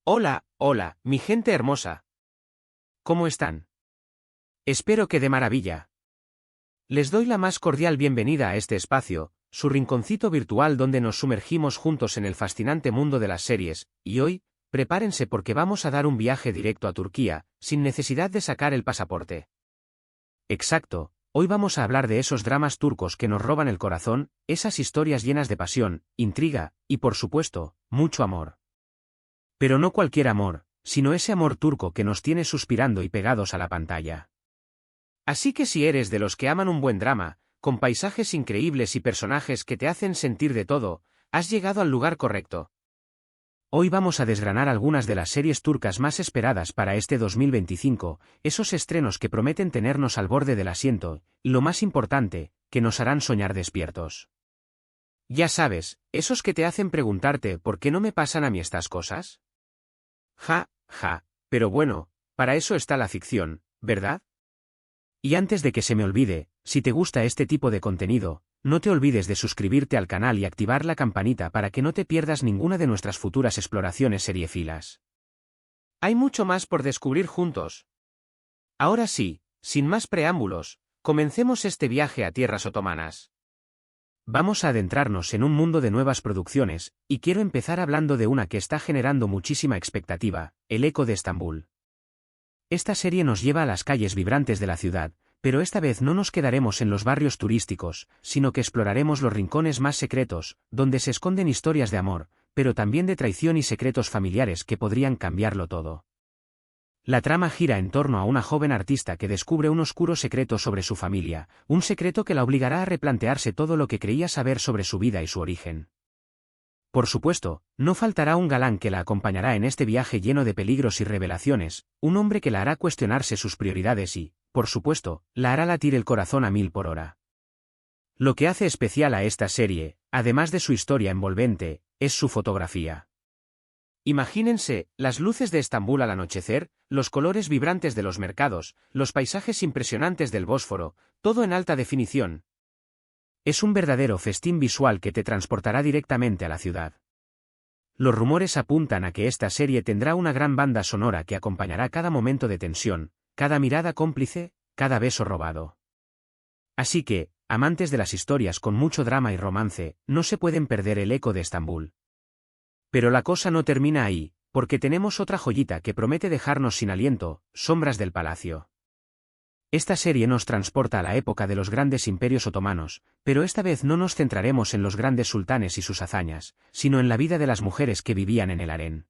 Hola, hola, mi gente hermosa. ¿Cómo están? Espero que de maravilla. Les doy la más cordial bienvenida a este espacio, su rinconcito virtual donde nos sumergimos juntos en el fascinante mundo de las series, y hoy, prepárense porque vamos a dar un viaje directo a Turquía, sin necesidad de sacar el pasaporte. Exacto, hoy vamos a hablar de esos dramas turcos que nos roban el corazón, esas historias llenas de pasión, intriga, y por supuesto, mucho amor. Pero no cualquier amor, sino ese amor turco que nos tiene suspirando y pegados a la pantalla. Así que si eres de los que aman un buen drama, con paisajes increíbles y personajes que te hacen sentir de todo, has llegado al lugar correcto. Hoy vamos a desgranar algunas de las series turcas más esperadas para este 2025, esos estrenos que prometen tenernos al borde del asiento, y lo más importante, que nos harán soñar despiertos. Ya sabes, esos que te hacen preguntarte ¿por qué no me pasan a mí estas cosas? Ja, ja, pero bueno, para eso está la ficción, ¿verdad? Y antes de que se me olvide, si te gusta este tipo de contenido, no te olvides de suscribirte al canal y activar la campanita para que no te pierdas ninguna de nuestras futuras exploraciones seriefilas. Hay mucho más por descubrir juntos. Ahora sí, sin más preámbulos, comencemos este viaje a tierras otomanas. Vamos a adentrarnos en un mundo de nuevas producciones, y quiero empezar hablando de una que está generando muchísima expectativa, El Eco de Estambul. Esta serie nos lleva a las calles vibrantes de la ciudad, pero esta vez no nos quedaremos en los barrios turísticos, sino que exploraremos los rincones más secretos, donde se esconden historias de amor, pero también de traición y secretos familiares que podrían cambiarlo todo. La trama gira en torno a una joven artista que descubre un oscuro secreto sobre su familia, un secreto que la obligará a replantearse todo lo que creía saber sobre su vida y su origen. Por supuesto, no faltará un galán que la acompañará en este viaje lleno de peligros y revelaciones, un hombre que la hará cuestionarse sus prioridades y, por supuesto, la hará latir el corazón a 1000 por hora. Lo que hace especial a esta serie, además de su historia envolvente, es su fotografía. Imagínense, las luces de Estambul al anochecer, los colores vibrantes de los mercados, los paisajes impresionantes del Bósforo, todo en alta definición. Es un verdadero festín visual que te transportará directamente a la ciudad. Los rumores apuntan a que esta serie tendrá una gran banda sonora que acompañará cada momento de tensión, cada mirada cómplice, cada beso robado. Así que, amantes de las historias con mucho drama y romance, no se pueden perder El Eco de Estambul. Pero la cosa no termina ahí, porque tenemos otra joyita que promete dejarnos sin aliento, Sombras del Palacio. Esta serie nos transporta a la época de los grandes imperios otomanos, pero esta vez no nos centraremos en los grandes sultanes y sus hazañas, sino en la vida de las mujeres que vivían en el harén.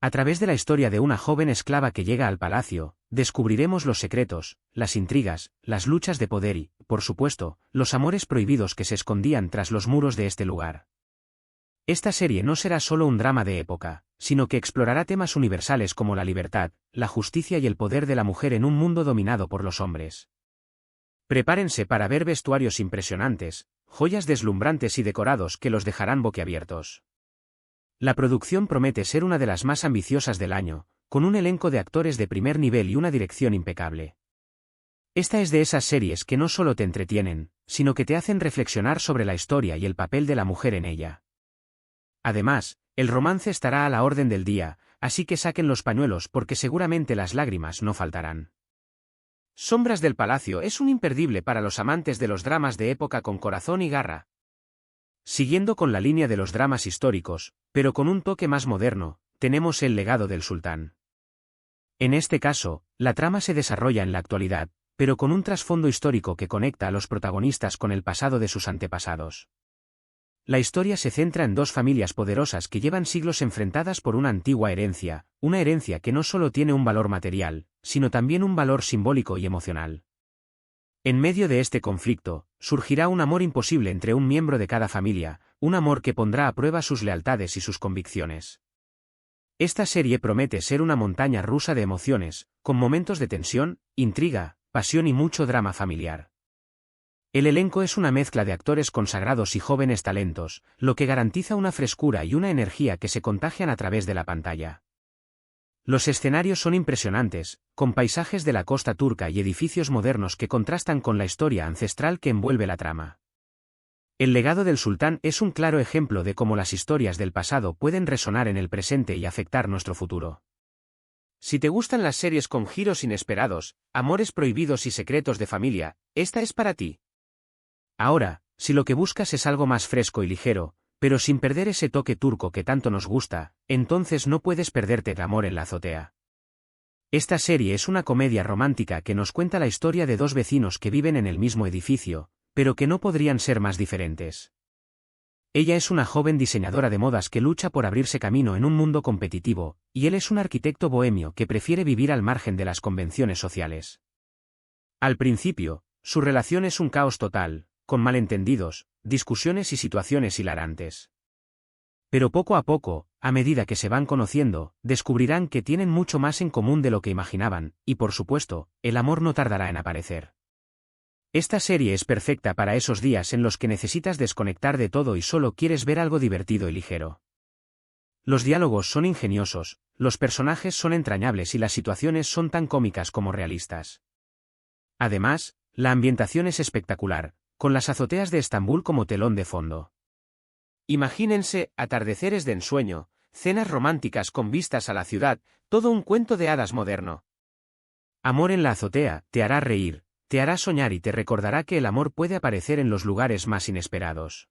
A través de la historia de una joven esclava que llega al palacio, descubriremos los secretos, las intrigas, las luchas de poder y, por supuesto, los amores prohibidos que se escondían tras los muros de este lugar. Esta serie no será solo un drama de época, sino que explorará temas universales como la libertad, la justicia y el poder de la mujer en un mundo dominado por los hombres. Prepárense para ver vestuarios impresionantes, joyas deslumbrantes y decorados que los dejarán boquiabiertos. La producción promete ser una de las más ambiciosas del año, con un elenco de actores de primer nivel y una dirección impecable. Esta es de esas series que no solo te entretienen, sino que te hacen reflexionar sobre la historia y el papel de la mujer en ella. Además, el romance estará a la orden del día, así que saquen los pañuelos porque seguramente las lágrimas no faltarán. Sombras del Palacio es un imperdible para los amantes de los dramas de época con corazón y garra. Siguiendo con la línea de los dramas históricos, pero con un toque más moderno, tenemos El legado del sultán. En este caso, la trama se desarrolla en la actualidad, pero con un trasfondo histórico que conecta a los protagonistas con el pasado de sus antepasados. La historia se centra en dos familias poderosas que llevan siglos enfrentadas por una antigua herencia, una herencia que no solo tiene un valor material, sino también un valor simbólico y emocional. En medio de este conflicto, surgirá un amor imposible entre un miembro de cada familia, un amor que pondrá a prueba sus lealtades y sus convicciones. Esta serie promete ser una montaña rusa de emociones, con momentos de tensión, intriga, pasión y mucho drama familiar. El elenco es una mezcla de actores consagrados y jóvenes talentos, lo que garantiza una frescura y una energía que se contagian a través de la pantalla. Los escenarios son impresionantes, con paisajes de la costa turca y edificios modernos que contrastan con la historia ancestral que envuelve la trama. El legado del sultán es un claro ejemplo de cómo las historias del pasado pueden resonar en el presente y afectar nuestro futuro. Si te gustan las series con giros inesperados, amores prohibidos y secretos de familia, esta es para ti. Ahora, si lo que buscas es algo más fresco y ligero, pero sin perder ese toque turco que tanto nos gusta, entonces no puedes perderte El amor en la azotea. Esta serie es una comedia romántica que nos cuenta la historia de dos vecinos que viven en el mismo edificio, pero que no podrían ser más diferentes. Ella es una joven diseñadora de modas que lucha por abrirse camino en un mundo competitivo, y él es un arquitecto bohemio que prefiere vivir al margen de las convenciones sociales. Al principio, su relación es un caos total, con malentendidos, discusiones y situaciones hilarantes. Pero poco a poco, a medida que se van conociendo, descubrirán que tienen mucho más en común de lo que imaginaban, y por supuesto, el amor no tardará en aparecer. Esta serie es perfecta para esos días en los que necesitas desconectar de todo y solo quieres ver algo divertido y ligero. Los diálogos son ingeniosos, los personajes son entrañables y las situaciones son tan cómicas como realistas. Además, la ambientación es espectacular, con las azoteas de Estambul como telón de fondo. Imagínense atardeceres de ensueño, cenas románticas con vistas a la ciudad, todo un cuento de hadas moderno. Amor en la azotea te hará reír, te hará soñar y te recordará que el amor puede aparecer en los lugares más inesperados.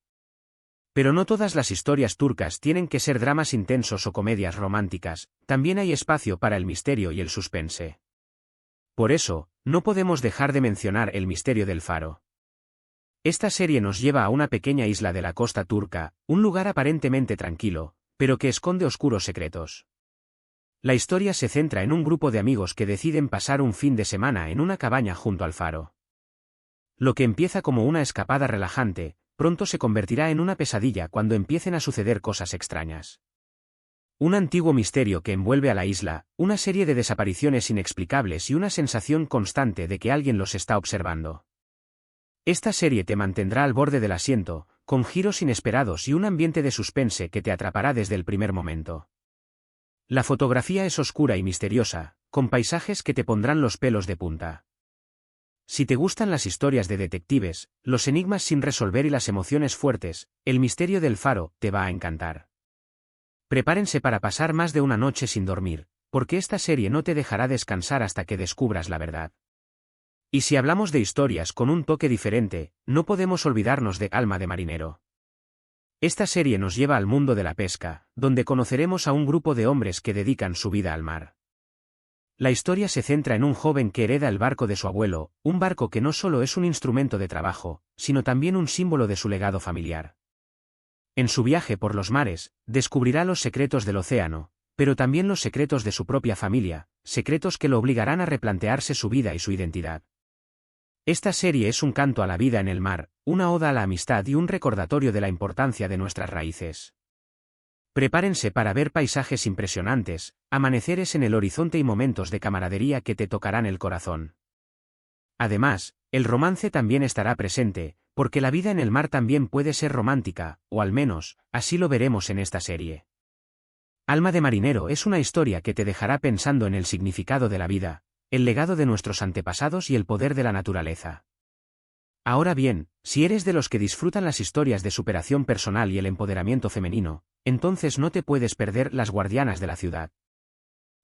Pero no todas las historias turcas tienen que ser dramas intensos o comedias románticas, también hay espacio para el misterio y el suspense. Por eso, no podemos dejar de mencionar El misterio del faro. Esta serie nos lleva a una pequeña isla de la costa turca, un lugar aparentemente tranquilo, pero que esconde oscuros secretos. La historia se centra en un grupo de amigos que deciden pasar un fin de semana en una cabaña junto al faro. Lo que empieza como una escapada relajante, pronto se convertirá en una pesadilla cuando empiecen a suceder cosas extrañas. Un antiguo misterio que envuelve a la isla, una serie de desapariciones inexplicables y una sensación constante de que alguien los está observando. Esta serie te mantendrá al borde del asiento, con giros inesperados y un ambiente de suspense que te atrapará desde el primer momento. La fotografía es oscura y misteriosa, con paisajes que te pondrán los pelos de punta. Si te gustan las historias de detectives, los enigmas sin resolver y las emociones fuertes, El misterio del faro te va a encantar. Prepárense para pasar más de una noche sin dormir, porque esta serie no te dejará descansar hasta que descubras la verdad. Y si hablamos de historias con un toque diferente, no podemos olvidarnos de Alma de marinero. Esta serie nos lleva al mundo de la pesca, donde conoceremos a un grupo de hombres que dedican su vida al mar. La historia se centra en un joven que hereda el barco de su abuelo, un barco que no solo es un instrumento de trabajo, sino también un símbolo de su legado familiar. En su viaje por los mares, descubrirá los secretos del océano, pero también los secretos de su propia familia, secretos que lo obligarán a replantearse su vida y su identidad. Esta serie es un canto a la vida en el mar, una oda a la amistad y un recordatorio de la importancia de nuestras raíces. Prepárense para ver paisajes impresionantes, amaneceres en el horizonte y momentos de camaradería que te tocarán el corazón. Además, el romance también estará presente, porque la vida en el mar también puede ser romántica, o al menos, así lo veremos en esta serie. Alma de marinero es una historia que te dejará pensando en el significado de la vida, el legado de nuestros antepasados y el poder de la naturaleza. Ahora bien, si eres de los que disfrutan las historias de superación personal y el empoderamiento femenino, entonces no te puedes perder Las guardianas de la ciudad.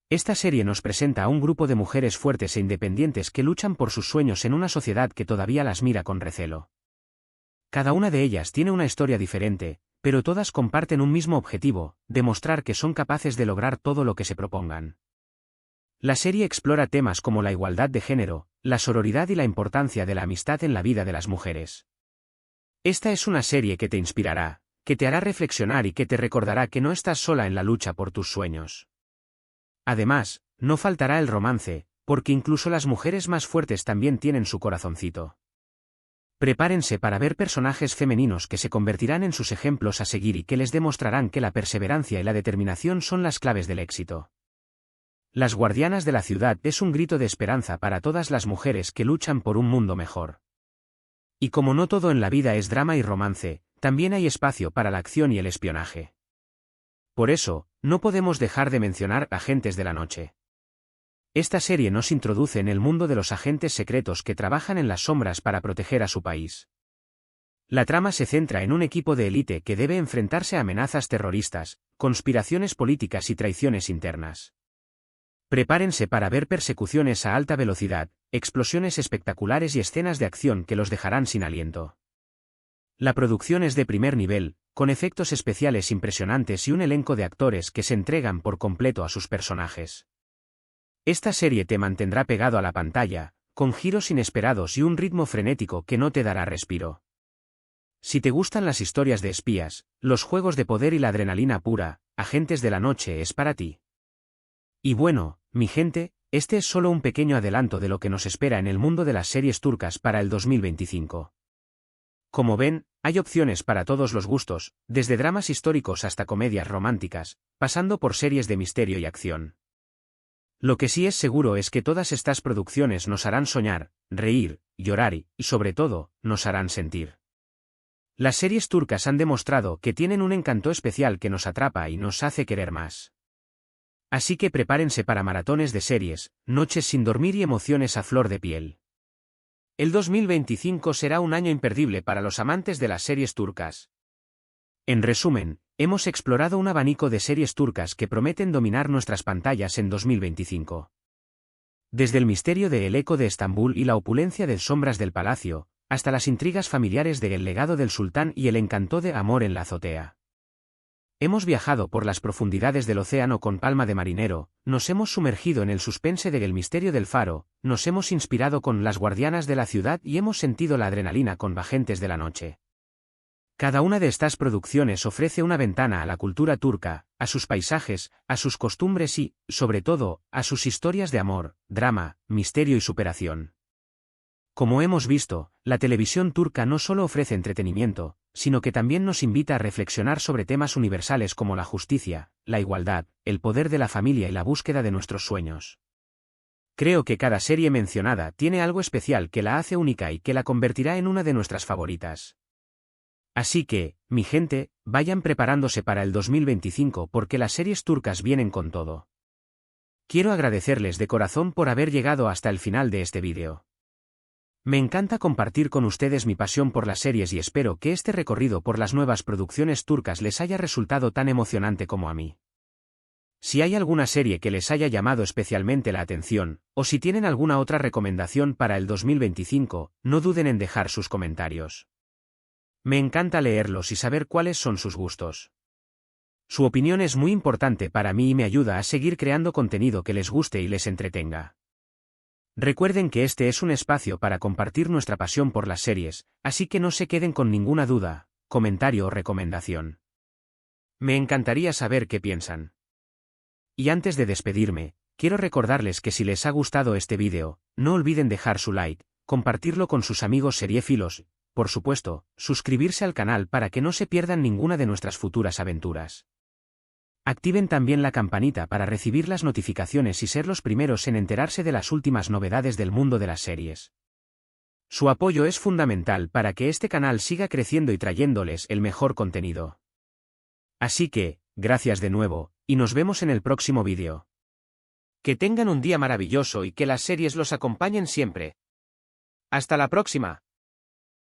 Esta serie nos presenta a un grupo de mujeres fuertes e independientes que luchan por sus sueños en una sociedad que todavía las mira con recelo. Cada una de ellas tiene una historia diferente, pero todas comparten un mismo objetivo, demostrar que son capaces de lograr todo lo que se propongan. La serie explora temas como la igualdad de género, la sororidad y la importancia de la amistad en la vida de las mujeres. Esta es una serie que te inspirará, que te hará reflexionar y que te recordará que no estás sola en la lucha por tus sueños. Además, no faltará el romance, porque incluso las mujeres más fuertes también tienen su corazoncito. Prepárense para ver personajes femeninos que se convertirán en sus ejemplos a seguir y que les demostrarán que la perseverancia y la determinación son las claves del éxito. Las guardianas de la ciudad es un grito de esperanza para todas las mujeres que luchan por un mundo mejor. Y como no todo en la vida es drama y romance, también hay espacio para la acción y el espionaje. Por eso, no podemos dejar de mencionar Agentes de la Noche. Esta serie nos introduce en el mundo de los agentes secretos que trabajan en las sombras para proteger a su país. La trama se centra en un equipo de élite que debe enfrentarse a amenazas terroristas, conspiraciones políticas y traiciones internas. Prepárense para ver persecuciones a alta velocidad, explosiones espectaculares y escenas de acción que los dejarán sin aliento. La producción es de primer nivel, con efectos especiales impresionantes y un elenco de actores que se entregan por completo a sus personajes. Esta serie te mantendrá pegado a la pantalla, con giros inesperados y un ritmo frenético que no te dará respiro. Si te gustan las historias de espías, los juegos de poder y la adrenalina pura, Agentes de la Noche es para ti. Y bueno, mi gente, este es solo un pequeño adelanto de lo que nos espera en el mundo de las series turcas para el 2025. Como ven, hay opciones para todos los gustos, desde dramas históricos hasta comedias románticas, pasando por series de misterio y acción. Lo que sí es seguro es que todas estas producciones nos harán soñar, reír, llorar y, sobre todo, nos harán sentir. Las series turcas han demostrado que tienen un encanto especial que nos atrapa y nos hace querer más. Así que prepárense para maratones de series, noches sin dormir y emociones a flor de piel. El 2025 será un año imperdible para los amantes de las series turcas. En resumen, hemos explorado un abanico de series turcas que prometen dominar nuestras pantallas en 2025. Desde el misterio de El Eco de Estambul y la opulencia de Sombras del Palacio, hasta las intrigas familiares de El Legado del Sultán y el encanto de Amor en la Azotea. Hemos viajado por las profundidades del océano con Palma de Marinero, nos hemos sumergido en el suspense de El Misterio del Faro, nos hemos inspirado con Las Guardianas de la Ciudad y hemos sentido la adrenalina con Agentes de la Noche. Cada una de estas producciones ofrece una ventana a la cultura turca, a sus paisajes, a sus costumbres y, sobre todo, a sus historias de amor, drama, misterio y superación. Como hemos visto, la televisión turca no solo ofrece entretenimiento, sino que también nos invita a reflexionar sobre temas universales como la justicia, la igualdad, el poder de la familia y la búsqueda de nuestros sueños. Creo que cada serie mencionada tiene algo especial que la hace única y que la convertirá en una de nuestras favoritas. Así que, mi gente, vayan preparándose para el 2025 porque las series turcas vienen con todo. Quiero agradecerles de corazón por haber llegado hasta el final de este vídeo. Me encanta compartir con ustedes mi pasión por las series y espero que este recorrido por las nuevas producciones turcas les haya resultado tan emocionante como a mí. Si hay alguna serie que les haya llamado especialmente la atención, o si tienen alguna otra recomendación para el 2025, no duden en dejar sus comentarios. Me encanta leerlos y saber cuáles son sus gustos. Su opinión es muy importante para mí y me ayuda a seguir creando contenido que les guste y les entretenga. Recuerden que este es un espacio para compartir nuestra pasión por las series, así que no se queden con ninguna duda, comentario o recomendación. Me encantaría saber qué piensan. Y antes de despedirme, quiero recordarles que si les ha gustado este vídeo, no olviden dejar su like, compartirlo con sus amigos seriéfilos, por supuesto, suscribirse al canal para que no se pierdan ninguna de nuestras futuras aventuras. Activen también la campanita para recibir las notificaciones y ser los primeros en enterarse de las últimas novedades del mundo de las series. Su apoyo es fundamental para que este canal siga creciendo y trayéndoles el mejor contenido. Así que, gracias de nuevo, y nos vemos en el próximo vídeo. Que tengan un día maravilloso y que las series los acompañen siempre. ¡Hasta la próxima!